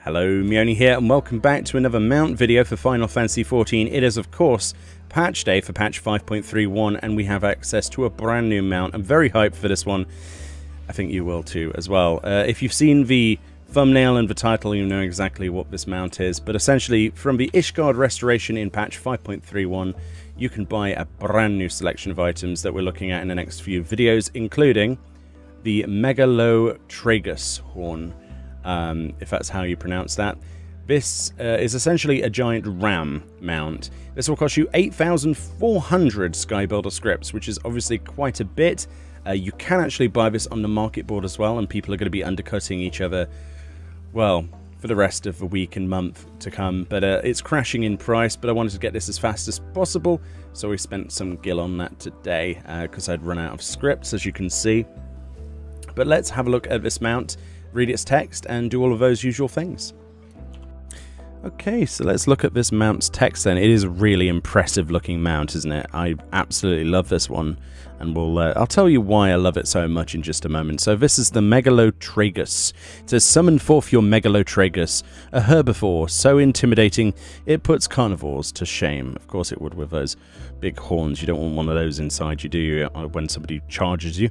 Hello, Meoni here, and welcome back to another mount video for Final Fantasy XIV. It is, of course, patch day for patch 5.31, and we have access to a brand new mount. I'm very hyped for this one. I think you will too, as well. If you've seen the thumbnail and the title, you know exactly what this mount is. But essentially, from the Ishgard restoration in patch 5.31, you can buy a brand new selection of items that we're looking at in the next few videos, including the Megalotragus horn. If that's how you pronounce that. This is essentially a giant ram mount. This will cost you 8,400 Skybuilder scripts, which is obviously quite a bit. You can actually buy this on the market board as well, and people are going to be undercutting each other, well, for the rest of the week and month to come. But it's crashing in price, but I wanted to get this as fast as possible, so we spent some gil on that today, because I'd run out of scripts, as you can see. But let's have a look at this mount, read its text, and do all of those usual things. Okay, so let's look at this mount's text then. It is a really impressive looking mount, isn't it? I absolutely love this one, and I'll tell you why I love it so much in just a moment. So this is the Megalotragus. It says, summon forth your Megalotragus, a herbivore so intimidating it puts carnivores to shame. Of course it would with those big horns. You don't want one of those inside you, do you, when somebody charges you?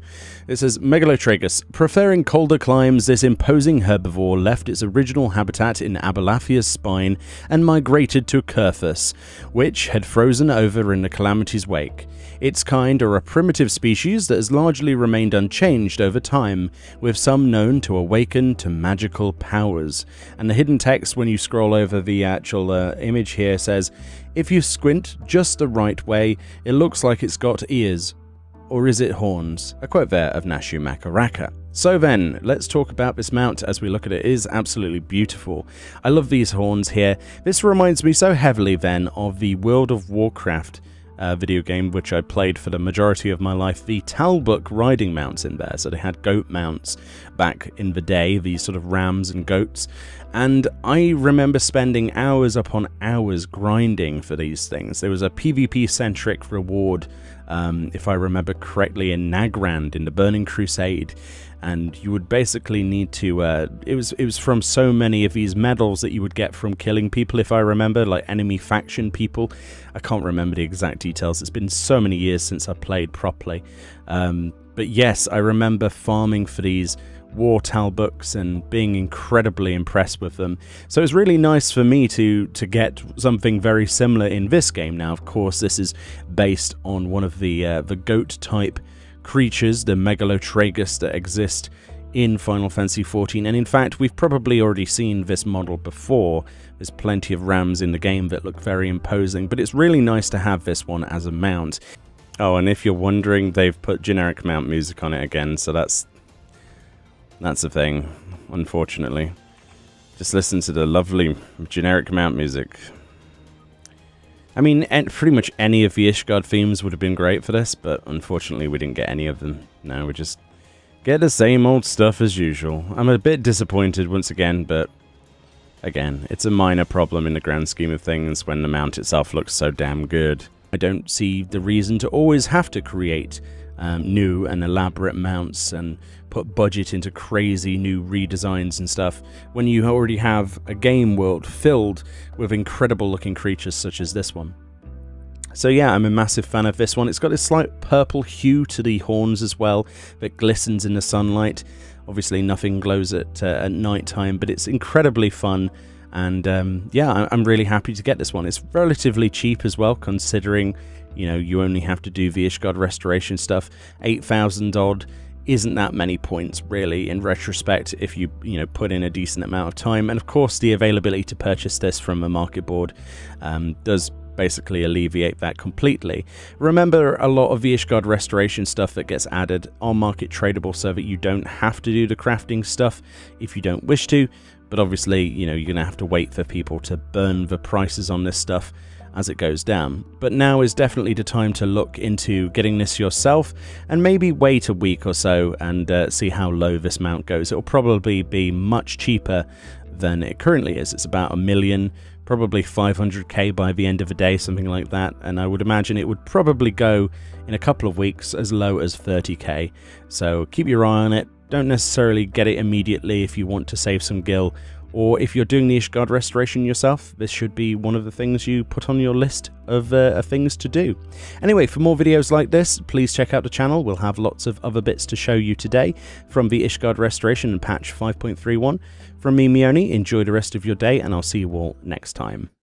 It says, Megalotragus, preferring colder climes, this imposing herbivore left its original habitat in Abelathia's spine and migrated to Kurthus, which had frozen over in the calamity's wake. Its kind are a primitive species that has largely remained unchanged over time, with some known to awaken to magical powers. And the hidden text, when you scroll over the actual image here, says, if you squint just the right way, it looks like it's got ears. Or is it horns? A quote there of Nashu Makaraka. So then, let's talk about this mount as we look at it. It is absolutely beautiful. I love these horns here. This reminds me so heavily then of the World of Warcraft video game, which I played for the majority of my life, the Talbuk riding mounts in there. So they had goat mounts back in the day, these sort of rams and goats. And I remember spending hours upon hours grinding for these things. There was a PvP-centric reward, if I remember correctly, in Nagrand in the Burning Crusade. And you would basically need to, it was from so many of these medals that you would get from killing people, if I remember, like enemy faction people. I can't remember the exact details. It's been so many years since I played properly. But yes, I remember farming for these war Talbuks and being incredibly impressed with them. So it's really nice for me to get something very similar in this game. Now, of course, this is based on one of the goat type creatures, the Megalotragus, that exist in Final Fantasy XIV, and in fact we've probably already seen this model before. There's plenty of rams in the game that look very imposing, but it's really nice to have this one as a mount. Oh, and if you're wondering, they've put generic mount music on it again, so that's a thing, unfortunately. Just listen to the lovely generic mount music. I mean, pretty much any of the Ishgard themes would have been great for this, but unfortunately we didn't get any of them. No, we just get the same old stuff as usual. I'm a bit disappointed once again, but again, it's a minor problem in the grand scheme of things when the mount itself looks so damn good. I don't see the reason to always have to create new and elaborate mounts and put budget into crazy new redesigns and stuff when you already have a game world filled with incredible looking creatures such as this one. So yeah, I'm a massive fan of this one. It's got this slight purple hue to the horns as well that glistens in the sunlight. Obviously nothing glows at night time, but it's incredibly fun. And yeah, I'm really happy to get this one. It's relatively cheap as well, considering, you know, you only have to do the Ishgard restoration stuff. 8,000 odd isn't that many points, really, in retrospect, if you put in a decent amount of time. And of course, the availability to purchase this from a market board does basically alleviate that completely. Remember, a lot of the Ishgard restoration stuff that gets added are market tradable, so that you don't have to do the crafting stuff if you don't wish to. But obviously, you know, you're going to have to wait for people to burn the prices on this stuff as it goes down. But now is definitely the time to look into getting this yourself, and maybe wait a week or so and see how low this mount goes. It'll probably be much cheaper than it currently is. It's about 1 million, probably 500k by the end of the day, something like that. And I would imagine it would probably go in a couple of weeks as low as 30k. So keep your eye on it. Don't necessarily get it immediately if you want to save some gil, Or if you're doing the Ishgard restoration yourself, this should be one of the things you put on your list of things to do. Anyway, for more videos like this, please check out the channel. We'll have lots of other bits to show you today from the Ishgard restoration and patch 5.31. From me, Meoni, enjoy the rest of your day, and I'll see you all next time.